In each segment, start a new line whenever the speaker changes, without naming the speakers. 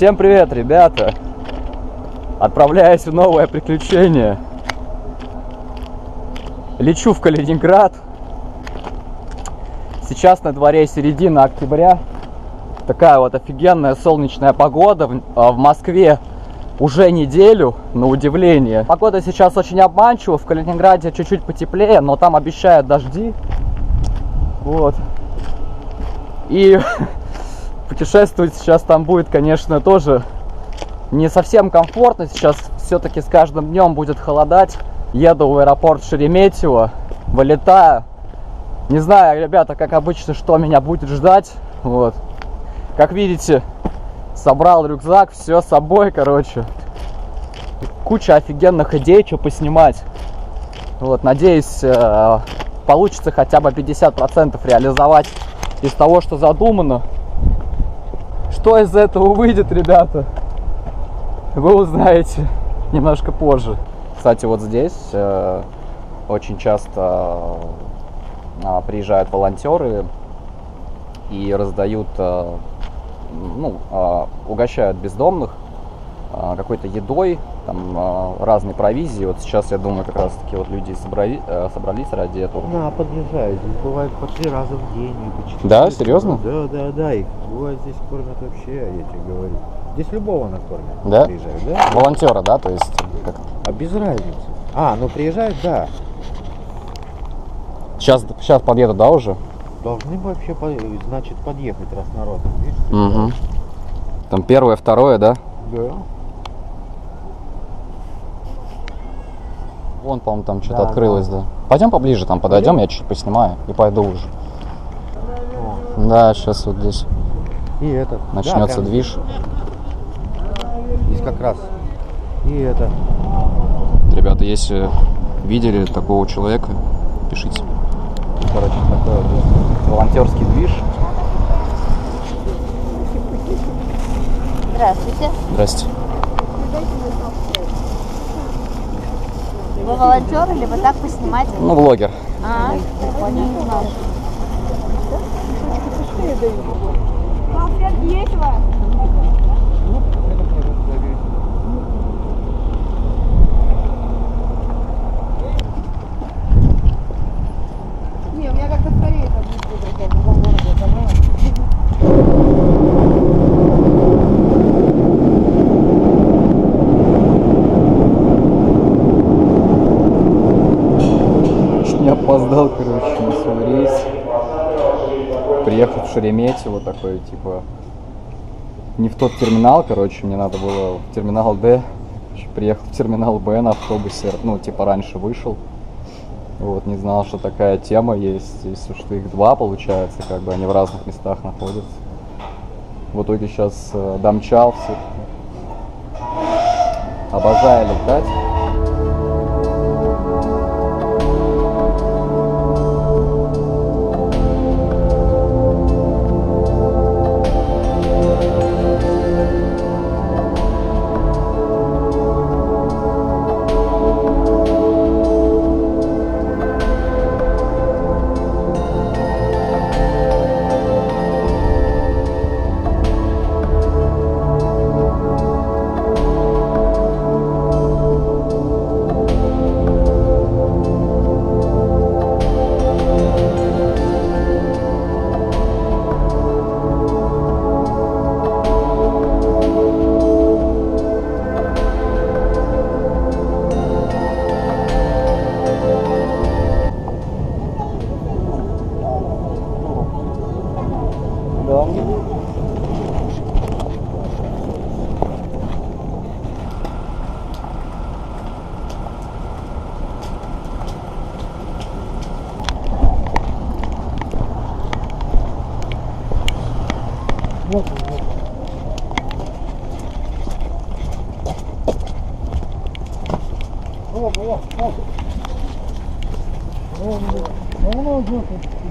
Всем привет, ребята! Отправляюсь в новое приключение. Лечу в Калининград. Сейчас на дворе середина октября. Такая вот офигенная солнечная погода. В Москве уже неделю, на удивление. Погода сейчас очень обманчива. В Калининграде чуть-чуть потеплее, но там обещают дожди. Вот. И путешествовать сейчас там будет, конечно, тоже не совсем комфортно. Сейчас все-таки с каждым днем будет холодать. Еду в аэропорт Шереметьево, вылетаю. Не знаю, ребята, как обычно, что меня будет ждать. Вот. Как видите, собрал рюкзак, все с собой, короче. Куча офигенных идей, что поснимать. Вот, надеюсь, получится хотя бы 50% реализовать из того, что задумано. Что из этого выйдет, ребята, вы узнаете немножко позже. Кстати, вот здесь очень часто приезжают волонтеры и раздают, угощают бездомных какой-то едой, там разной провизией. Вот сейчас, я думаю, как раз таки вот люди собрались ради этого.
Да, подъезжают. Здесь бывает по 3 раза в день.
Да, серьезно?
Да. Их бывает здесь кормят вообще, я тебе говорю. Здесь любого накормят.
Да?
Приезжают, да?
Волонтера, да, то есть как?
А без разницы. Приезжают, да.
Сейчас подъедут, да, уже?
Должны вообще, значит, подъехать, раз народ. Видишь?
Угу. Там первое, второе, да?
Да.
Вон, по-моему, там что-то открылось, да. Пойдем поближе, там подойдем, я чуть поснимаю и пойду уже.
О.
Да, сейчас вот здесь
И этот.
начнется движ.
Здесь как раз. И это.
Ребята, если видели такого человека, пишите. Короче, такой вот волонтерский движ.
Здравствуйте.
Здрасте.
Вы волонтер или вы так поснимать?
Ну, блогер.
Прикольно.
Конфетки есть у вас? Не, у меня как-то скорее там не будет, в другом городе, поняла?
Не опоздал, короче, на свой рейс. Приехал в Шереметьево, такой, типа, не в тот терминал, короче, мне надо было в терминал Д. Приехал в терминал Б на автобусе, раньше вышел. Вот, не знал, что такая тема есть, если что их два, получается, как бы они в разных местах находятся. В итоге сейчас домчался. Обожаю летать.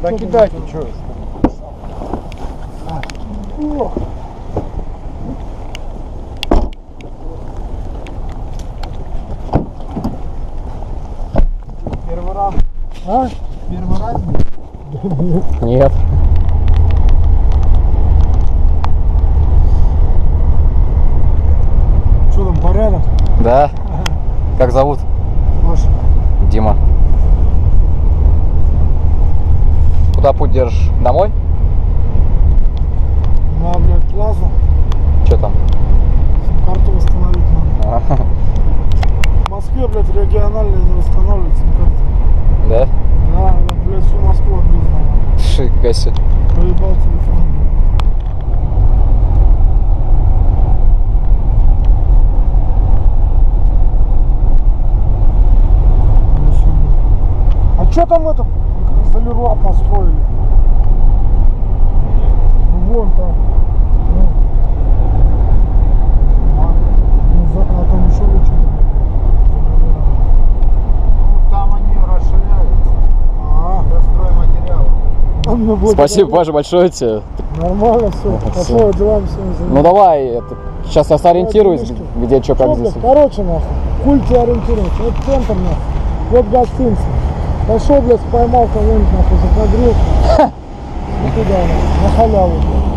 Да кидайте, что? Первый раз. Первый раз?
Нет. Да? Как зовут?
Маша.
Дима. Куда путь держишь? Домой?
На, блядь, плазу.
Что там?
Сим-карту восстановить надо.
Ага.
В Москве, блядь, региональные не восстанавливают сим-карты.
Да?
Да, я, блядь, всю Москву объездил.
Шика себе.
Поебал телефон, блядь. А что там это за Леруа построили? Ну, вон там. Ну. А там еще лучше.
Там они расширяются. Для стройматериалов.
Спасибо, Паша, большое тебе.
Нормально все. Пошел, делами всеми заниматься.
Ну давай, это, сейчас я сориентируюсь, где что, как
Что,
здесь.
блядь, короче, нахуй. Культе ориентируемся. Вот центр, нахуй. Вот гостиница. Пошел, блядь, поймал кого-нибудь, нахуй, закадрил. И туда, нахуй, на халяву, блядь.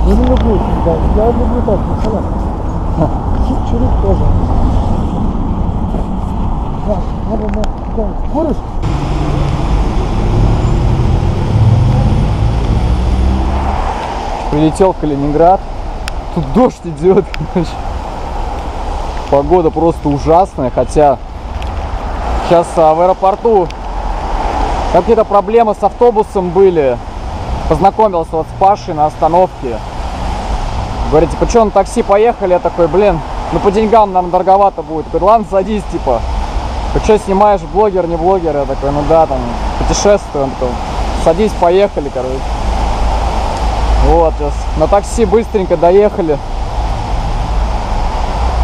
Я не люблю, блядь. Я люблю так, на халяву. Чирик тоже. Да, надо, нахуй. Куришь?
Прилетел в Калининград. Тут дождь идет, короче. Погода просто ужасная, хотя сейчас в аэропорту какие-то проблемы с автобусом были. Познакомился вот с Пашей на остановке. Говорит, типа, что, на такси поехали? Я такой, блин, ну по деньгам, наверное, дороговато будет. Говорит, ладно, садись, типа. Ты что, снимаешь, блогер, не блогер? Я такой, ну да, там, путешествую. Он такой, садись, поехали, короче. Вот, сейчас на такси быстренько доехали.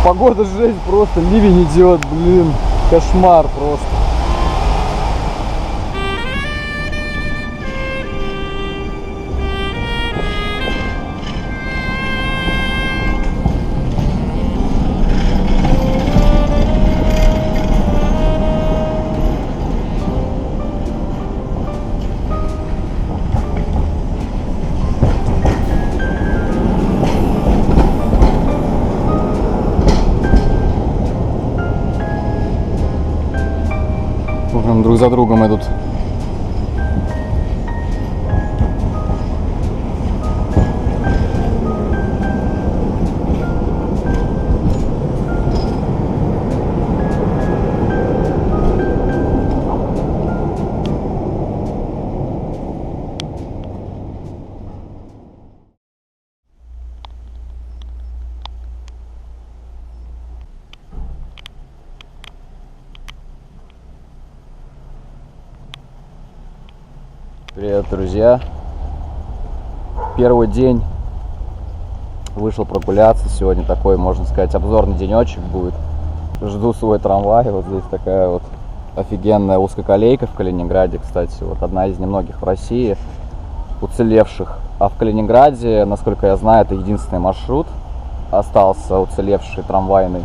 Погода жесть, просто ливень идет, блин, кошмар просто. Прям друг за другом идут. Привет, друзья! Первый день вышел прогуляться. Сегодня такой, можно сказать, обзорный денечек будет. Жду свой трамвай. Вот здесь такая вот офигенная узкоколейка в Калининграде, кстати. Вот одна из немногих в России уцелевших. А в Калининграде, насколько я знаю, это единственный маршрут остался уцелевший трамвайный.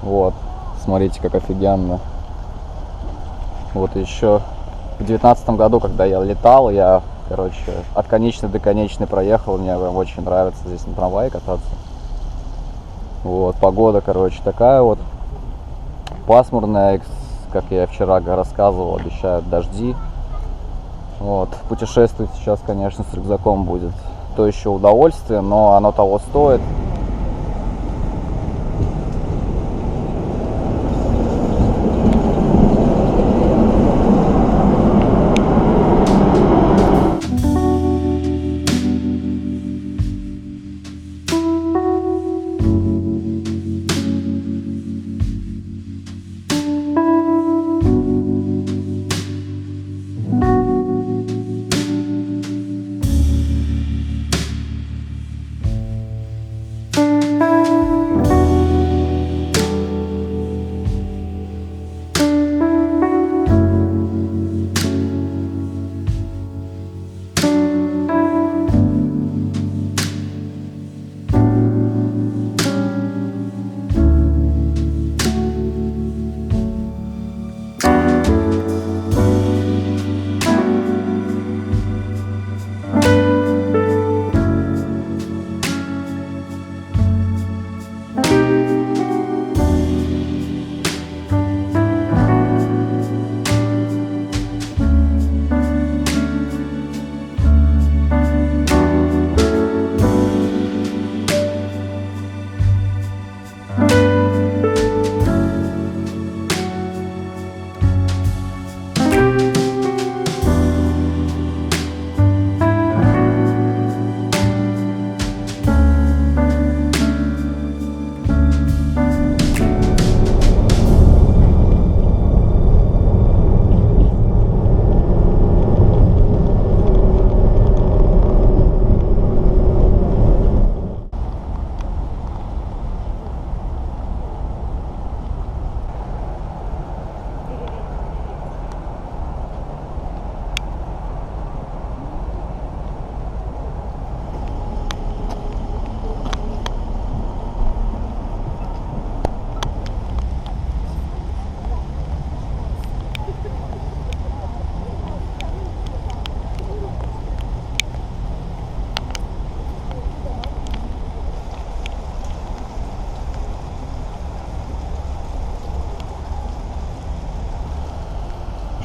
Вот, смотрите, как офигенно. Вот еще в 2019 году, когда я летал, я, короче, от конечной до конечной проехал. Мне прям очень нравится здесь на трамвае кататься. Вот, погода, короче, такая вот пасмурная, как я вчера рассказывал, обещают дожди. Вот, путешествовать сейчас, конечно, с рюкзаком будет то еще удовольствие, но оно того стоит.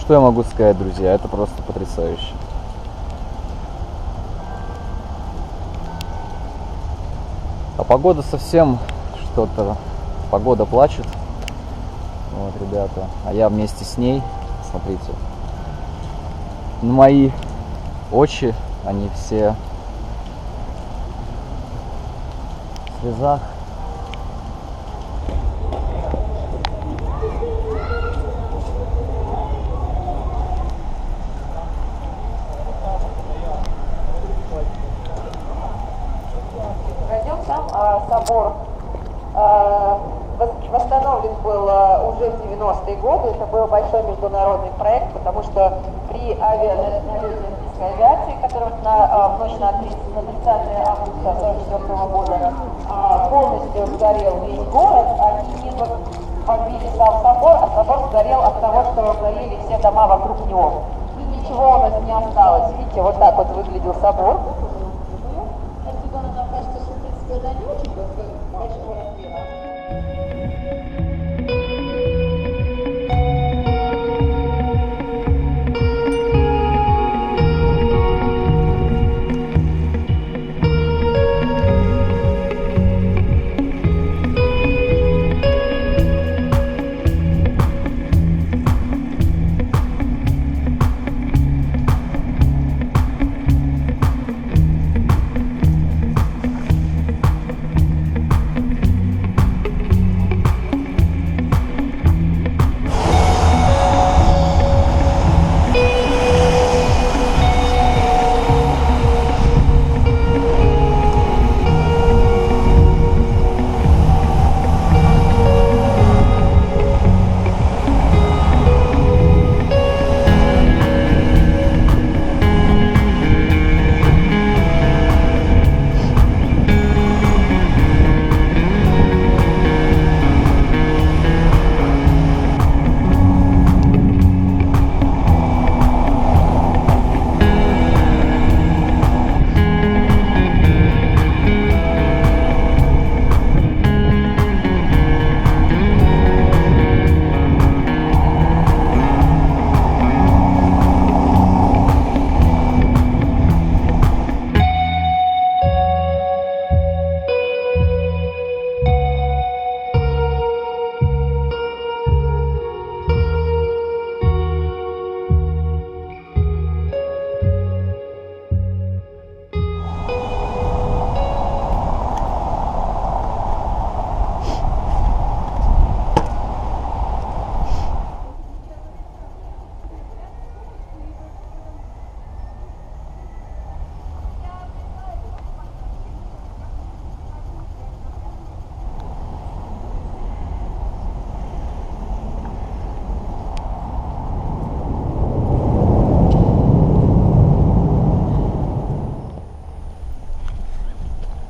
Что я могу сказать, друзья? Это просто потрясающе. А погода совсем что-то... Погода плачет. Вот, ребята. А я вместе с ней. Смотрите. Мои очи, они все в слезах.
Пройдем сам собор. Восстановлен был уже в 90-е годы. Это был большой международный проект, потому что при налете российской авиации, которая в ночь на 30 августа 1944 года полностью сгорел весь город, они не побили сам собор, а собор сгорел от того, что горели все дома вокруг него. И ничего у нас не осталось. Видите, вот так вот выглядел собор. Отсюда нам кажется, что, в принципе, это не очень большого размера.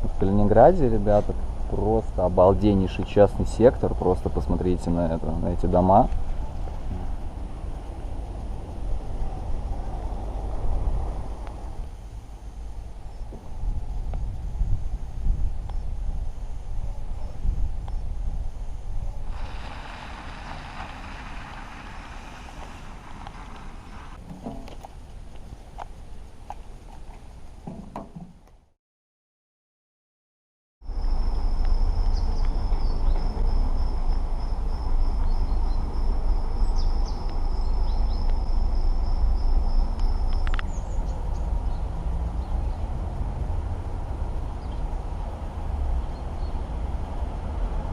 В Калининграде, ребята, просто обалденнейший частный сектор. Просто посмотрите на это, на эти дома.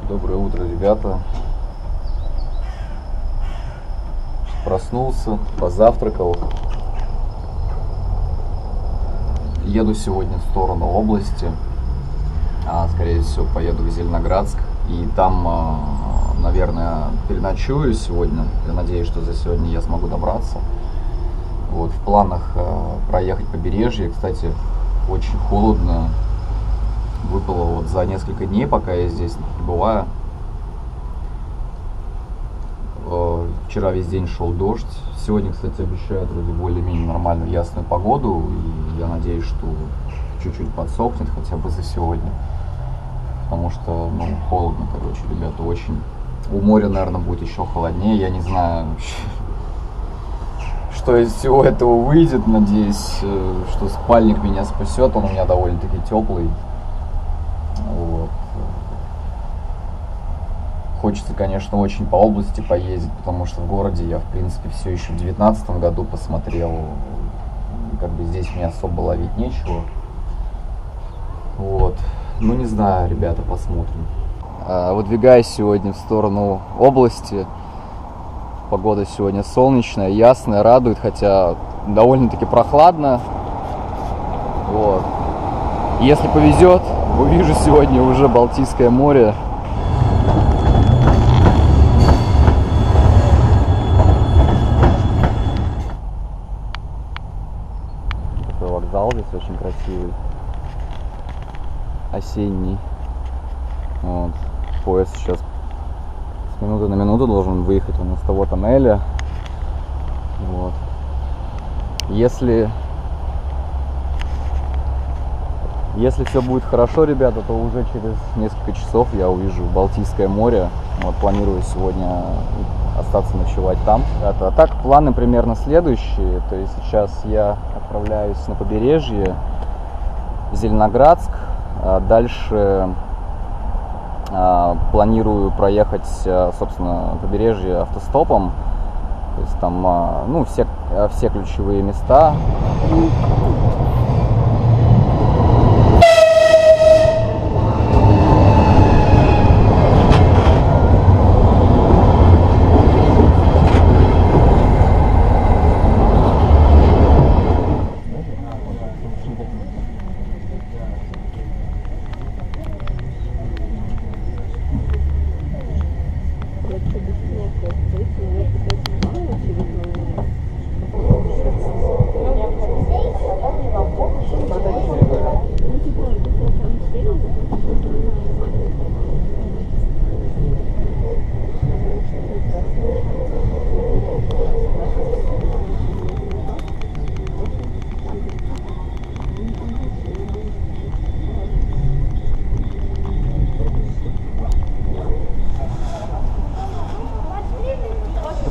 Доброе утро, ребята. Проснулся, позавтракал. Еду сегодня в сторону области. Скорее всего, поеду в Зеленоградск. И там, наверное, переночую сегодня. Я надеюсь, что за сегодня я смогу добраться. Вот, в планах проехать побережье. Кстати, очень холодно. Выпало вот за несколько дней, пока я здесь пребываю. Вчера весь день шел дождь. Сегодня, кстати, обещают вроде более-менее нормальную ясную погоду. И я надеюсь, что чуть-чуть подсохнет хотя бы за сегодня. Потому что, ну, холодно, короче, ребята, очень. У моря, наверное, будет еще холоднее. Я не знаю вообще. что из всего этого выйдет. Надеюсь, что спальник меня спасет. Он у меня довольно-таки теплый. Вот. Хочется, конечно, очень по области поездить, потому что в городе я, в принципе, все еще в 2019 году посмотрел. Как бы здесь мне особо ловить нечего. Вот. Ну, не знаю, ребята, посмотрим. Выдвигаюсь сегодня в сторону области. Погода сегодня солнечная, ясная, радует, хотя довольно-таки прохладно. Вот. Если повезет, увижу сегодня уже Балтийское море. Такой вокзал здесь очень красивый. Осенний. Вот. Поезд сейчас с минуты на минуту должен выехать он из того тоннеля. Вот. Если все будет хорошо, ребята, то уже через несколько часов я увижу Балтийское море. Вот, планирую сегодня остаться ночевать там. А так планы примерно следующие. То есть сейчас я отправляюсь на побережье, в Зеленоградск. Дальше планирую проехать, собственно, побережье автостопом. То есть там, ну, все ключевые места.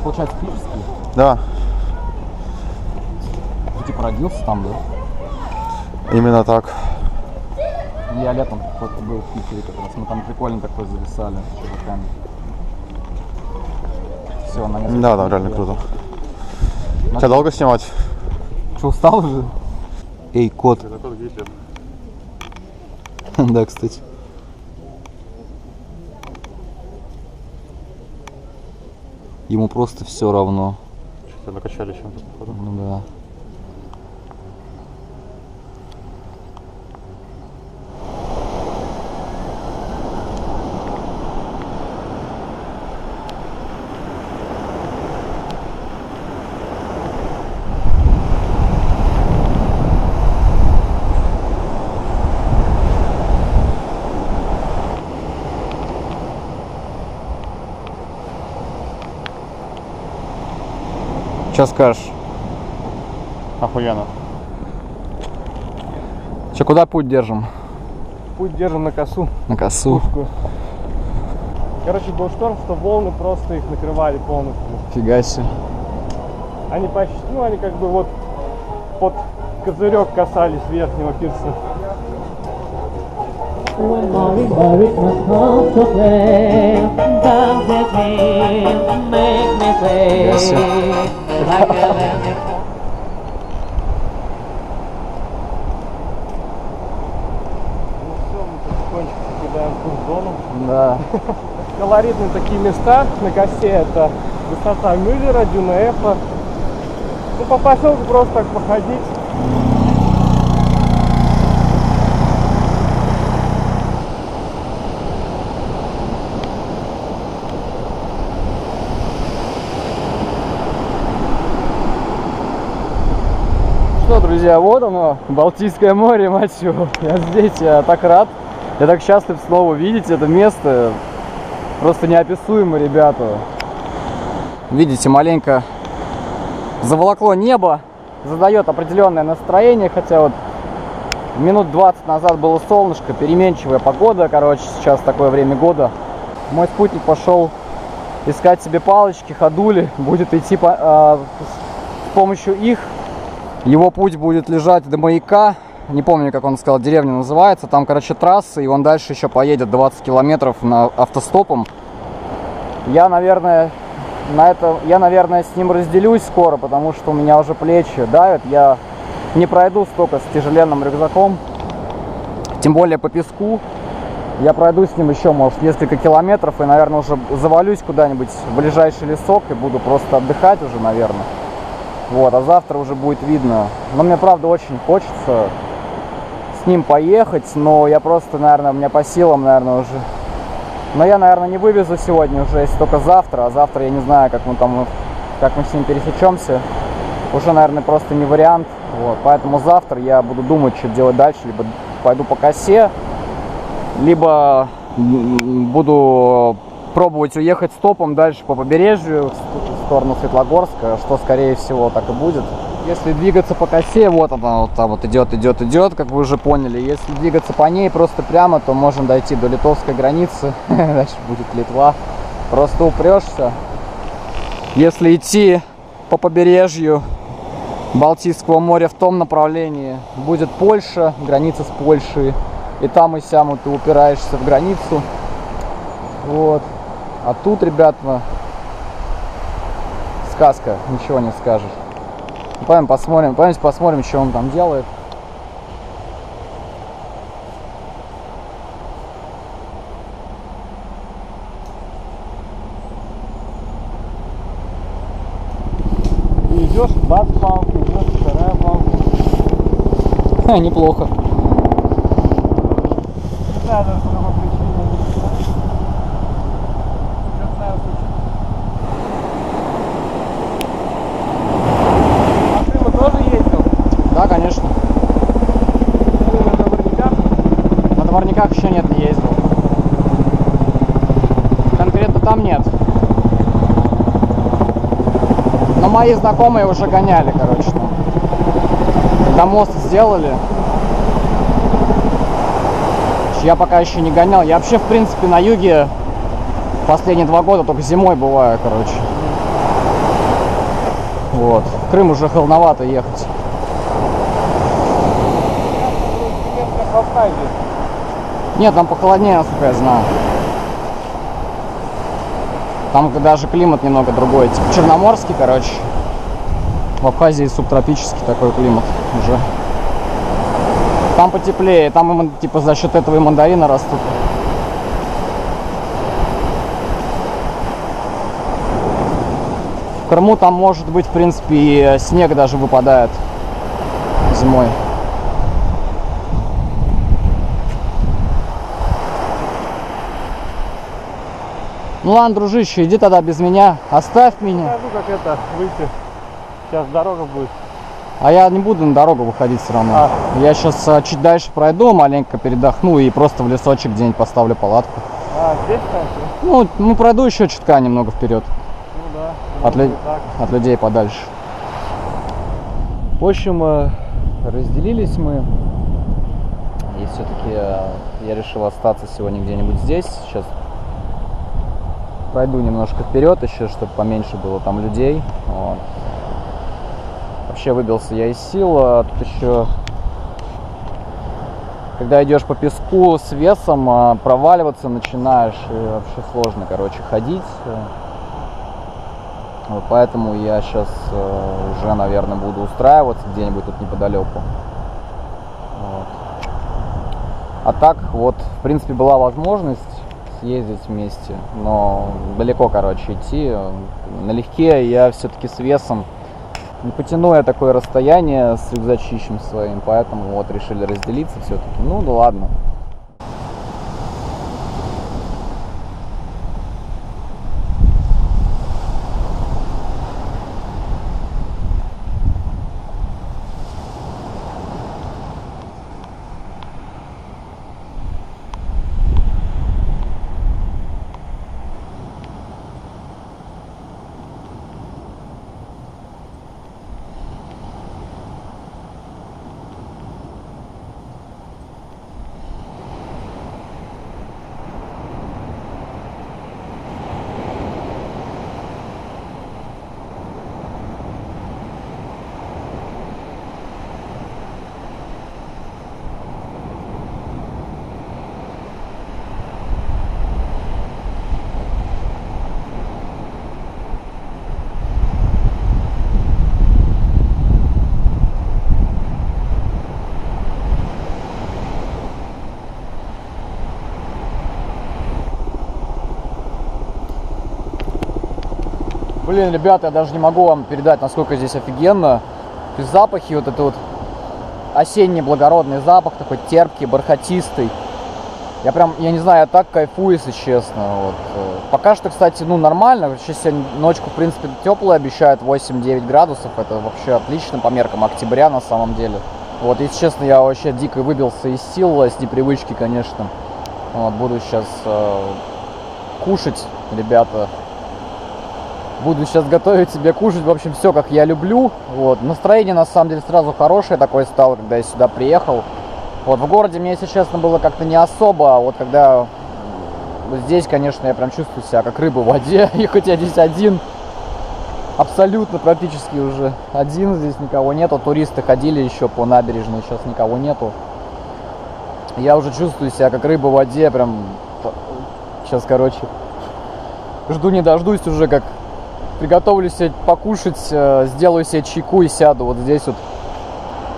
Получается, Питерский?
Да,
Ты типа родился там, да?
именно так.
Я летом был в Питере как раз. Мы там прикольно такой зависали с чуваками. Все, на несколько
Да,
дней
реально
я-
круто. Тебя долго снимать?
Что, устал уже? Эй, кот.
Это кот Гитлер.
Да, кстати. Ему просто все равно.
Что-то накачали чем-то, походу.
Ну да. Что скажешь?
Охуенно.
Че, куда путь держим?
Путь держим на косу.
На косу.
Короче, был шторм, что волны просто их накрывали полностью.
Фига себе.
Они почти, ну они как бы вот под козырек касались верхнего пирса.
Mary, must come to play. Dance with me, make me play.
Yes, sir.
Like a landing.
Ну все, мы потихонечку покидаем курс-зону.
Да.
Колоритные такие места на косе — это высота Мюллера, дюна Эфа. Ну, по поселку просто так походить.
Что, друзья, вот оно, Балтийское море, мать его. Я здесь, я так рад. Я так счастлив снова видеть это место. Просто неописуемо, ребята. Видите, маленько заволокло небо. Задает определенное настроение. Хотя вот минут 20 назад было солнышко, переменчивая погода. Короче, сейчас такое время года. Мой спутник пошел искать себе палочки, ходули. Будет идти помощью их его путь будет лежать до маяка. Не помню, как он сказал, деревня называется. Там, короче, трасса, и он дальше еще поедет 20 километров на автостопом. Я, наверное, с ним разделюсь скоро, потому что у меня уже плечи давят. Я не пройду столько с тяжеленным рюкзаком, тем более по песку. Я пройду с ним еще, может, несколько километров и, наверное, уже завалюсь куда-нибудь в ближайший лесок и буду просто отдыхать уже, наверное. Вот, а завтра уже будет видно. Но мне, правда, очень хочется с ним поехать, но я просто, наверное, у меня по силам, наверное, уже... Но я, наверное, не вывезу сегодня уже, если только завтра. А завтра я не знаю, как мы с ним пересечемся. Уже, наверное, просто не вариант. Вот, поэтому завтра я буду думать, что делать дальше. Либо пойду по косе, либо буду пробовать уехать стопом дальше по побережью в сторону Светлогорска, что, скорее всего, так и будет. Если двигаться по косе, вот она вот там вот идет, как вы уже поняли. Если двигаться по ней просто прямо, то можно дойти до литовской границы. Дальше будет Литва. Просто упрешься. Если идти по побережью Балтийского моря в том направлении, будет Польша, граница с Польшей. И там и сям ты упираешься в границу. Вот. А тут, ребята, сказка, ничего не скажешь. Пойдем посмотрим, что он там делает.
И идешь 20 палку, идешь вторая палка.
Неплохо.
Не знаю даже по какой причине. Что знаю, а ты вот тоже ездил?
Да, конечно.
На Дворниках?
На Дворниках еще нет, не ездил. Конкретно там нет. Но мои знакомые уже гоняли, короче. Когда мост сделали. Я пока еще не гонял. Я вообще, в принципе, на юге последние 2 года только зимой бываю, короче. Вот. В Крым уже холодновато ехать. Нет, там похолоднее, насколько я знаю. Там даже климат немного другой. Типа черноморский, короче. В Абхазии субтропический такой климат уже. Там потеплее, там типа за счет этого и мандарины растут. В Крыму там может быть, в принципе, и снег даже выпадает зимой. Ну ладно, дружище, иди тогда без меня, оставь меня.
Ну как это, выйти. Сейчас дорога будет.
А я не буду на дорогу выходить все равно. Я сейчас чуть дальше пройду, маленько передохну и просто в лесочек где-нибудь поставлю палатку.
А, здесь, конечно?
Ну пройду еще чутка немного вперед.
Ну да.
От людей подальше. В общем, разделились мы. И все-таки я решил остаться сегодня где-нибудь здесь. Сейчас пройду немножко вперед еще, чтобы поменьше было там людей. Вот. Вообще выбился я из сил. Тут еще, когда идешь по песку с весом, проваливаться начинаешь, и вообще сложно, короче, ходить. Вот поэтому я сейчас уже, наверное, буду устраиваться где-нибудь тут неподалеку. Вот. А так, вот, в принципе, была возможность съездить вместе, но далеко, короче, идти. Налегке я все-таки с весом не потяну я такое расстояние с рюкзачищем своим, поэтому вот решили разделиться все-таки. Ну да ладно. Блин, ребята, я даже не могу вам передать, насколько здесь офигенно. То есть запахи, вот этот вот осенний благородный запах, такой терпкий, бархатистый. Я не знаю, я так кайфую, если честно. Вот. Пока что, кстати, нормально. Сейчас сегодня ночку, в принципе, теплая, обещают 8-9 градусов. Это вообще отлично по меркам октября, на самом деле. Вот, если честно, я вообще дико выбился из сил, с непривычки, конечно. Вот, буду сейчас кушать, ребята. Буду сейчас готовить себе кушать, в общем, все, как я люблю. Вот. Настроение, на самом деле, сразу хорошее такое стало, когда я сюда приехал. Вот, в городе мне, если честно, было как-то не особо. А вот когда здесь, конечно, я прям чувствую себя как рыба в воде. И хоть я здесь один, абсолютно практически уже один, здесь никого нету. Туристы ходили еще по набережной, сейчас никого нету. Я уже чувствую себя как рыба в воде, прям сейчас, короче, жду не дождусь уже, как приготовлю себе покушать, сделаю себе чайку и сяду вот здесь вот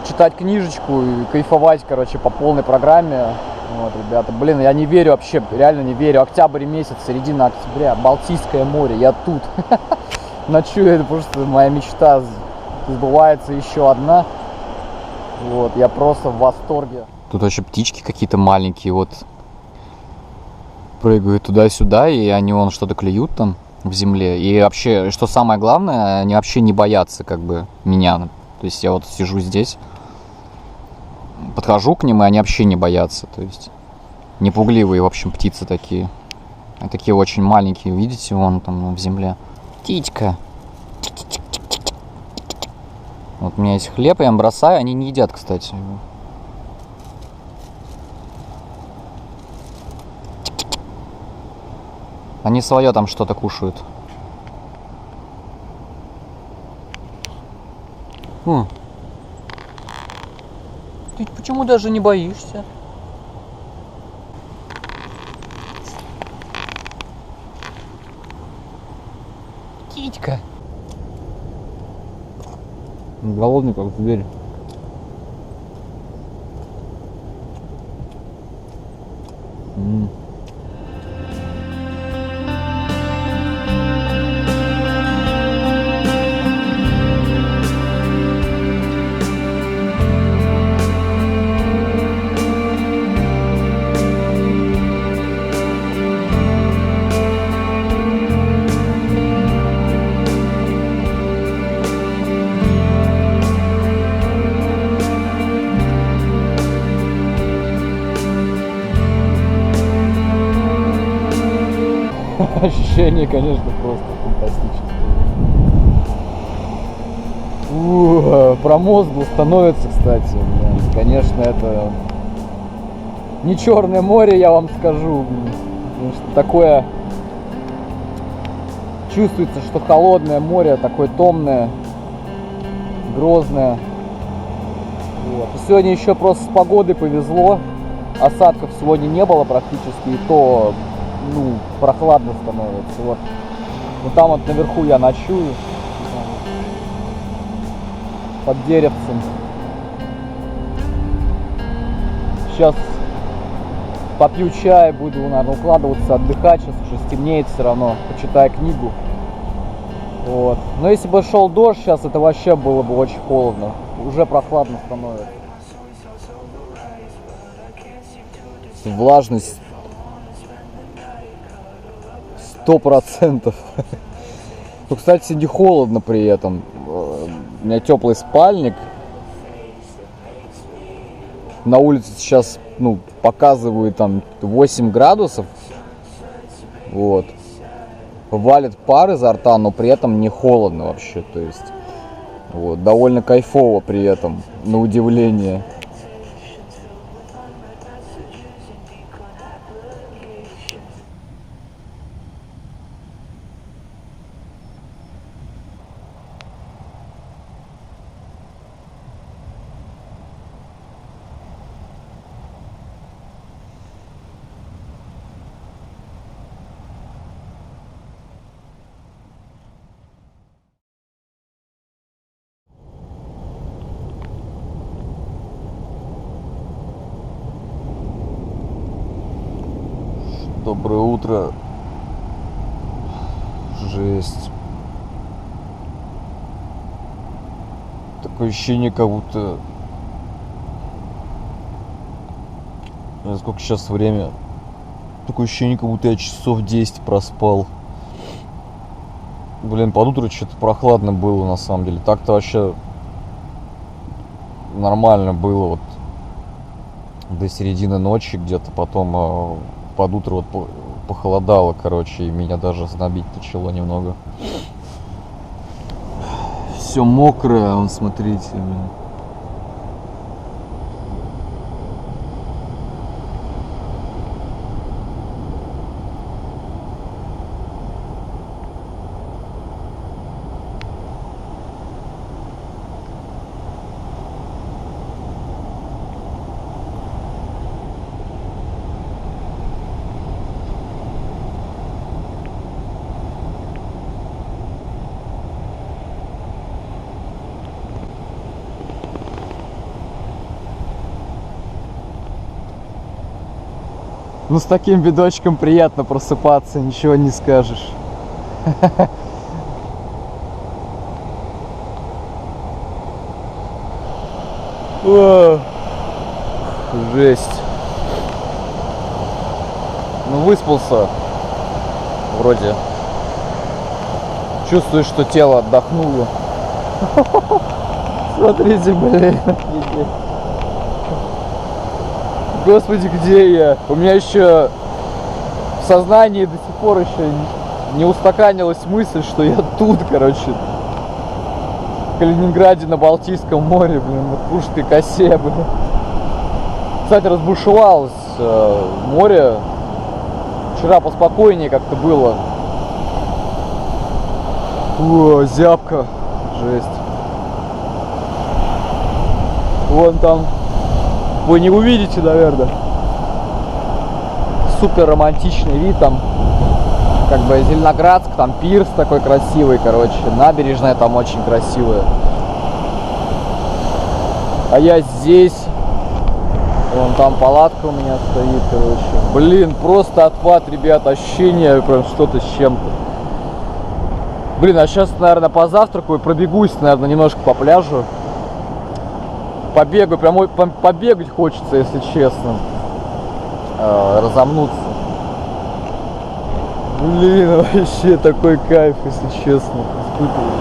читать книжечку и кайфовать, короче, по полной программе. Вот, ребята, блин, я не верю вообще, реально не верю. Октябрь месяц, середина октября, Балтийское море, я тут. Ночую, это просто моя мечта сбывается еще одна. Вот, я просто в восторге. Тут вообще птички какие-то маленькие, вот, прыгают туда-сюда, и они вон что-то клюют там в земле. И вообще, что самое главное, они вообще не боятся, как бы, меня. То есть я вот сижу здесь, подхожу к ним, и они вообще не боятся. То есть непугливые, в общем, птицы такие. Они такие очень маленькие, видите, вон там в земле. Птичка. Вот у меня есть хлеб, я им бросаю, они не едят, кстати. Они свое там что-то кушают. Ты почему даже не боишься? Птичка. Голодный, как зверь. Ощущение, конечно, просто фантастическое. Промозгло становится, кстати. Конечно, это не Черное море, я вам скажу. Потому что такое чувствуется, что холодное море, такое томное, грозное. Вот. И сегодня еще просто с погодой повезло. Осадков сегодня не было практически, и то прохладно становится. Вот там вот наверху я ночую под деревцем. Сейчас попью чай, буду, наверное, укладываться, отдыхать. Сейчас уже стемнеет все равно, почитаю книгу. Вот. Но если бы шел дождь сейчас, это вообще было бы очень холодно. Уже прохладно становится. Влажность 100%. Ну, кстати, не холодно при этом. У меня теплый спальник. На улице сейчас, показывают там 8 градусов. Вот. Валит пар изо рта, но при этом не холодно вообще. То есть, вот, довольно кайфово при этом, на удивление. Доброе утро. Жесть. Такое ощущение, как будто... Сколько сейчас время? Такое ощущение, как будто я часов 10 проспал. Блин, под утро что-то прохладно было, на самом деле. Так-то вообще нормально было вот до середины ночи где-то. Потом под утро вот похолодало, короче, и меня даже знобить начало немного. Все мокрое, вон, смотрите, блин. Ну, с таким видочком приятно просыпаться, ничего не скажешь. О, жесть. Ну, выспался. Вроде. Чувствую, что тело отдохнуло. Смотрите, блин. Господи, где я? У меня еще в сознании до сих пор еще не устаканилась мысль, что я тут, короче, в Калининграде на Балтийском море, блин, на Куршской косе, блин. Кстати, разбушевалось море. Вчера поспокойнее как-то было. О, зябко. Жесть. Вон там. Вы не увидите, наверное. Супер романтичный вид там. Как бы Зеленоградск, там пирс такой красивый, короче. Набережная там очень красивая. А я здесь. Вон там палатка у меня стоит, короче. Блин, просто отпад, ребят. Ощущение прям что-то с чем-то. Блин, а сейчас, наверное, позавтракаю и пробегусь, наверное, немножко по пляжу. Побегаю, прям побегать хочется, если честно. Разомнуться. Блин, вообще такой кайф, если честно. Испытываю.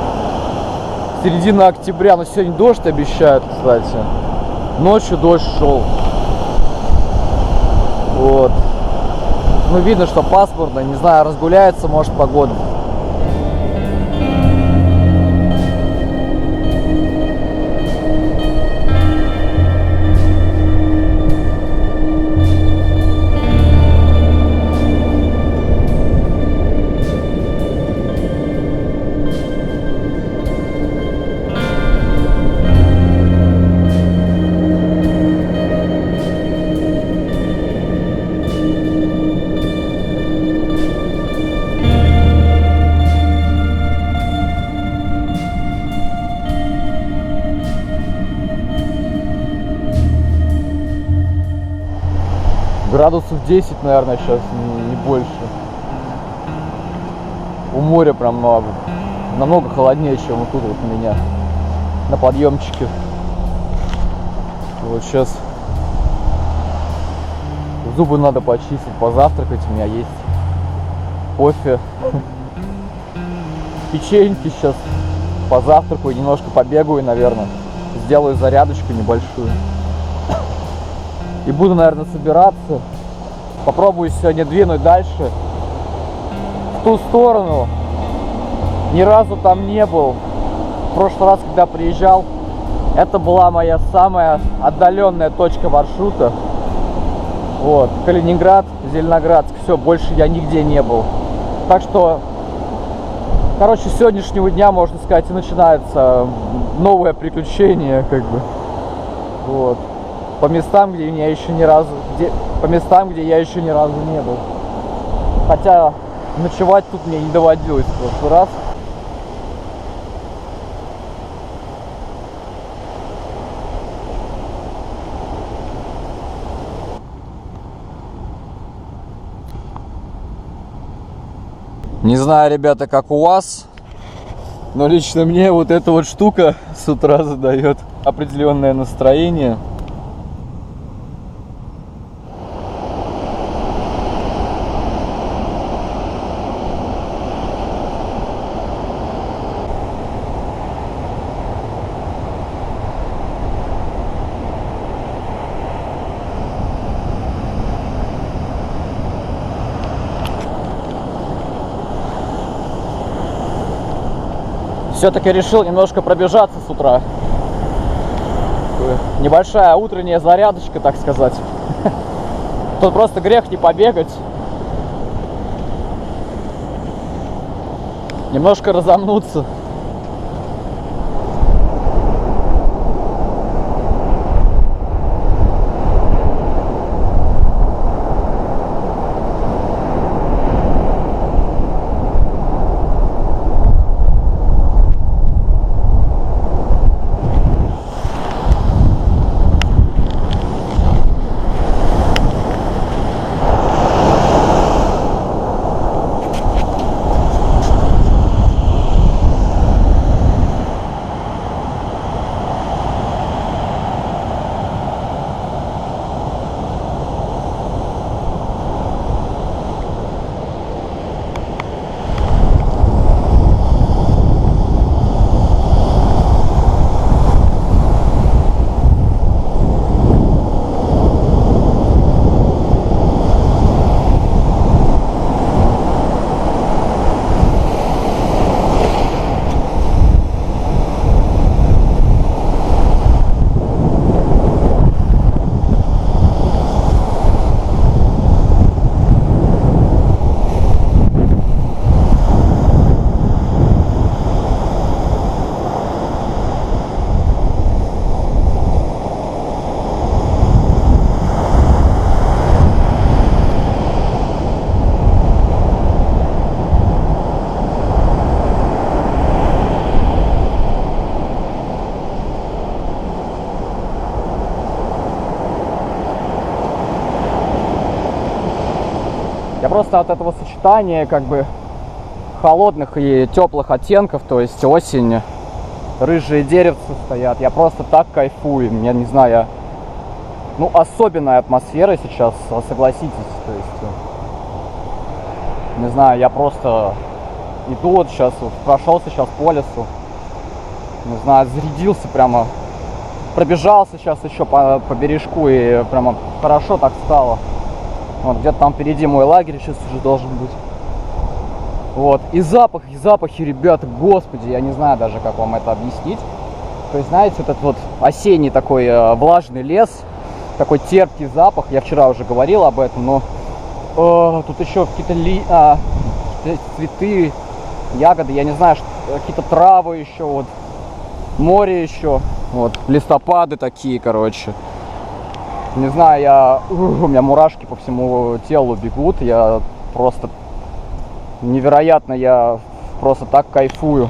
Середина октября, но сегодня дождь обещают, кстати. Ночью дождь шел. Вот. Ну, видно, что пасмурно. Не знаю, разгуляется, может, погода. Градусов 10, наверное, сейчас, не больше. У моря прям намного холоднее, чем вот тут вот у меня на подъемчике. Вот сейчас зубы надо почистить, позавтракать. У меня есть кофе, печеньки. Сейчас позавтракаю, немножко побегаю, наверное. Сделаю зарядочку небольшую. И буду, наверное, собираться. Попробую сегодня двинуть дальше. В ту сторону. Ни разу там не был. В прошлый раз, когда приезжал, это была моя самая отдаленная точка маршрута. Вот. Калининград, Зеленоградск. Все, больше я нигде не был. Так что, короче, с сегодняшнего дня, можно сказать, и начинается новое приключение, как бы. Вот. По местам, где я еще ни разу не был. Хотя ночевать тут мне не доводилось в прошлый раз. Не знаю, ребята, как у вас, Но лично мне вот эта вот штука с утра задает определенное настроение. Все-таки решил немножко пробежаться с утра. Небольшая утренняя зарядочка, так сказать. Тут просто грех не побегать. Немножко разомнуться. Я просто от этого сочетания как бы холодных и теплых оттенков, то есть осень, рыжие деревца стоят, я просто так кайфую, я не знаю, ну особенная атмосфера сейчас, согласитесь, то есть, не знаю, я просто иду вот сейчас, вот, прошелся сейчас по лесу, не знаю, зарядился прямо, пробежался сейчас еще по бережку и прямо хорошо так стало. Вот где-то там впереди мой лагерь сейчас уже должен быть. Вот. И запахи, ребята, господи, я не знаю даже, как вам это объяснить. То есть, знаете, этот вот осенний такой влажный лес, такой терпкий запах. Я вчера уже говорил об этом, но тут еще какие-то цветы, ягоды, я не знаю, какие-то травы еще, вот, море еще, вот, листопады такие, короче. Не знаю, у меня мурашки по всему телу бегут, я просто невероятно, я просто так кайфую.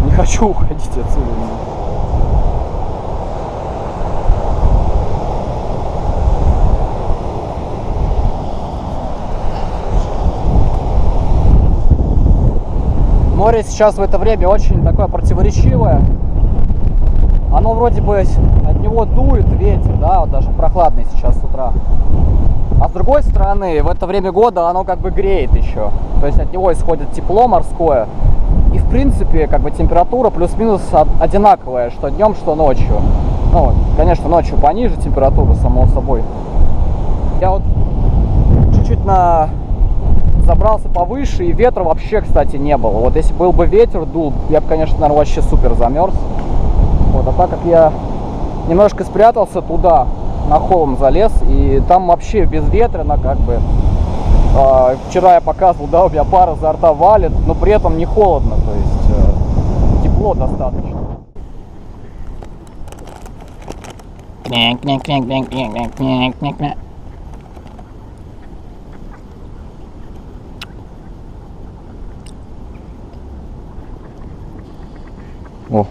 Не хочу уходить отсюда. Море сейчас в это время очень такое противоречивое. Оно вроде бы от него дует ветер, да, вот даже прохладный сейчас с утра. А с другой стороны, в это время года оно как бы греет еще. То есть от него исходит тепло морское. И в принципе, как бы температура плюс-минус одинаковая, что днем, что ночью. Ну, конечно, ночью пониже температура, само собой. Я вот чуть-чуть забрался повыше, и ветра вообще, кстати, не было. Вот если был бы ветер, дул, я бы, конечно, наверное, вообще супер замерз. Вот, а так как я немножко спрятался туда, на холм залез, и там вообще безветренно, как бы. Вчера я показывал, да, у меня пар изо рта валит, но при этом не холодно, то есть тепло достаточно. О.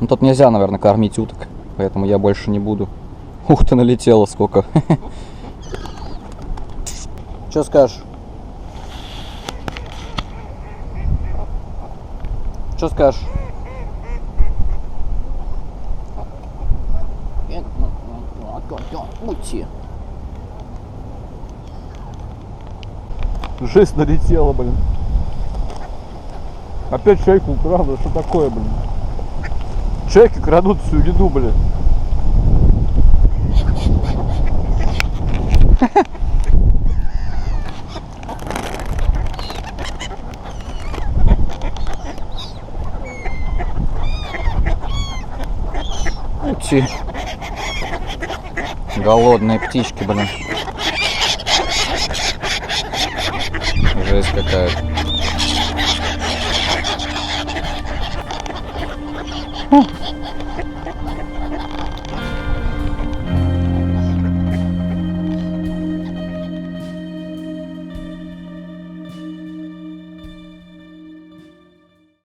Ну тут нельзя, наверное, кормить уток, поэтому я больше не буду. Ух ты, налетело сколько. Что скажешь? Что скажешь? Жесть налетела, блин. Опять чайку украл, что такое, блин? Чайки крадут всю еду, блин. Ути. Голодные птички, блин. Жесть какая-то.